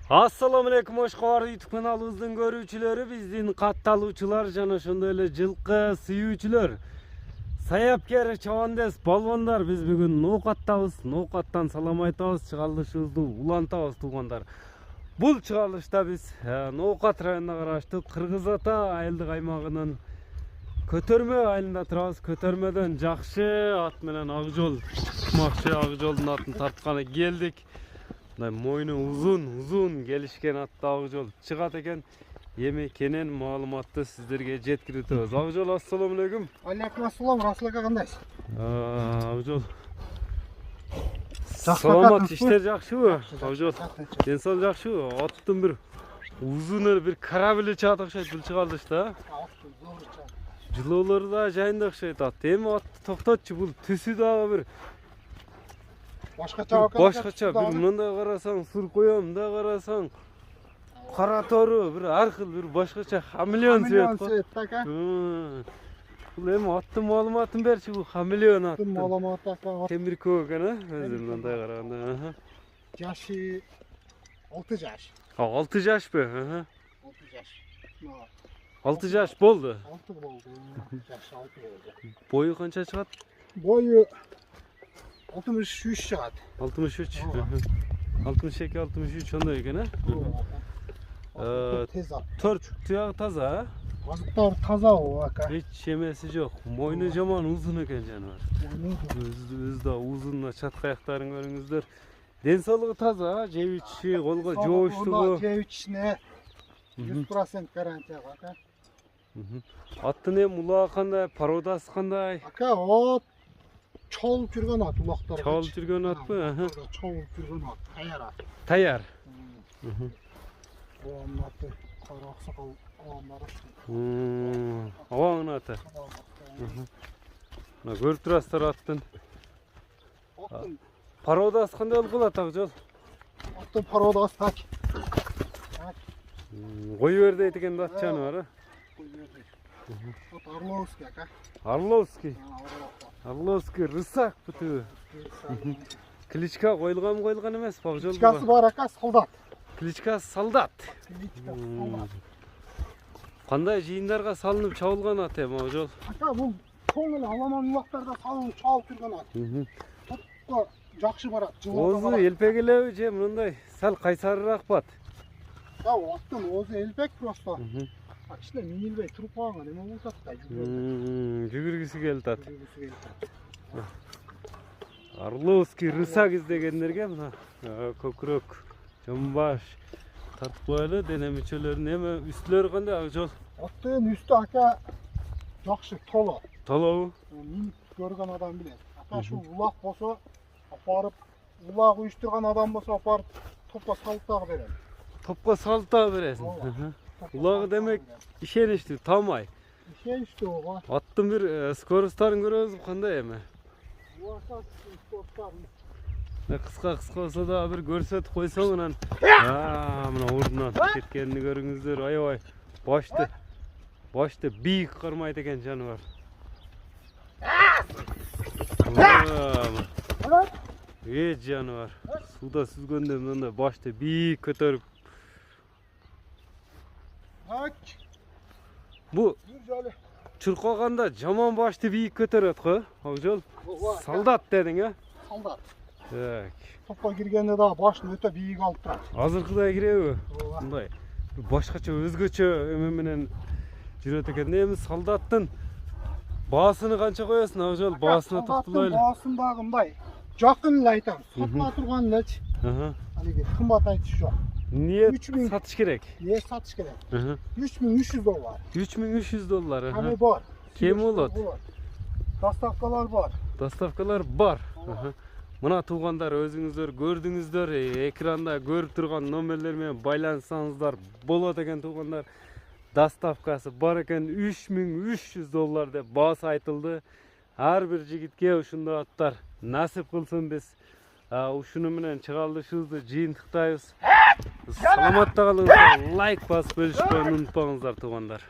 Assalamu alaikum Oşqovar YouTube kanalımızın görүүчүлөрү, биздин катталуучулар жана ошондой эле жылкы сүйүүчүлөр, саяпкер, чабандес, балбандар, биз бүгүн ноокаттабыз. Ноокаттан салам айтабыз, чыгарылышыбызды улантабыз туугандар. Бул чыгарылышта биз Ноокат районуна караштуу Кыргыз Ата айылдык аймагынын Көтөрмө айылында турабыз. Көтөрмөдөн жакшы ат менен ак жол чыкмакчы, ак жолдун атын тартканы келдик. Мойну uzun gelişken atты ак жол чыгат экен. Эми кенен маалыматты сиздерге жеткирип атабыз. Ак жол, ассаламу алейкум. Алейкум ассалам, Расул ака кандайсыз? Ак жол. Саламат, иштер жакшыбы? Ак жол. Ден соолук жакшыбы? Аттын бир uzun эле бир корабль чыгат окшойт бул чыгарылышта. Жылоолору да жайында окшойт ат. Эми атты токтотчу, бул түсү дагы бир башкача бир мындай карасаң сур коем да карасаң кара тору бир ар кыл бир башкача хамелеон цвет така. Бул эми аттын маалыматын берчи, бул хамелеон ат. Маалымат ака. Темир көк экен, өзү мындай караганда. Жашы 6 жаш. 6 жашпы? 6 жаш. 6 жаш болду. 6 болду. Жаш 6 болду. Бою канча чыгат? Бою 63 чыгат. 63. 62, 63 ондай экен, Тез ат. Төрт туягы таза, Азыктар таза о ака. Эч эмеси жок. Мойну жаман узун экен жаныбар. Өзү да узун, чатка аяктарын көрүңүздөр. Ден соолугу таза, жеп ичиши, колго жооштугу. Жеп ичишине 100% гарантия ака. Аттын эми улагы кандай, породасы кандай? Ака, о чолуп жүргөн ат улактар. Чолуп жүргөн атпы? Чолуп жүргөн ат, таяр ат. Таяр. Оонун аты кара аксакал оондар. Абаңын аты. Мына көрүп турасыздар аттын. Породасы кандай болуп калат ак жол? Аттын породасы так. Кою бер дейт экен ат жаныбары. Ат Орловский ака. Орловский. Орловский рысак бүтү. Кличка коюлган эмес, ак жол. Кличкасы бар ака, солдат. Кличкасы солдат. Кандай жыйындарга салынып чабылган ат эми ак жол? Ака, бул чоң эле аламан улактарда салынып чабылып жүргөн ат. Топко жакшы барат. Озу элпек элеби же мындай сал кайсарыраак бат? Аттын озу элпек просто. Кичине минилбей туруп калган эме болуп атат да. Жүгүргүсү келип атат. Орловский рысак издегендерге мына көкүрөк, жомбаш тартып коелу, дене мүчөлөрүнүн эми үстүлөрү кандай ак жол? Аттын үстү ака жакшы толо. Толобу? Минип көргөн адам билет. Ака шу улак болсо апарып, улак уюштурган адам болсо апарып топко салып дагы берем. Топко салып дагы бересиң. Улагы демек ишеничтүү, таамай. Ишеничтүү ого. Аттын бир скоростарын көрөбүз кандай эми? Кыска болсо да бир көрсөтүп койсоң анан мына ордунан кеткенин көрүңүздөр. Аябай башты бийик кармайт экен жаныбар. Жаныбар сууда сүзгөндө мындай башты бийик көтөрүп. Бу чуркаганда жаман башты бийик көтөрөт го, ак жол. Солдат дедиң, Солдат. Так. Топко киргенде дагы башын өтө бийик алып турат. Азыркыдай киреби? Мындай башкача өзгөчө эме менен жүрөт экен. Эми солдаттын баасыны канча коесуң, ак жол? Баасына токтолойлу. Баасын дагы мындай жакын эле айтам. Сатпа турган элечи. Алиги кымбат айтыш жок. Эмне сатыш керек? Эмне сатыш керек? $3300. $3300. Ками бар. Кем болот? Доставкалар бар. Доставкалар бар. Мына туугандар, өзүңүздөр көрдүңүздөр, экранда көрүп турган номерлер менен байланышсаңыздар болот экен туугандар. Доставкасы бар экен, $3300 деп баасы айтылды. Ар бир жигитке ушундай аттар насип кылсын, биз ушуну менен чыгарылышыбызды жыйынтыктайбыз. Саламатта калыңыздар, лайк басып бөлүшкөнү унутпаңыздар туугандар.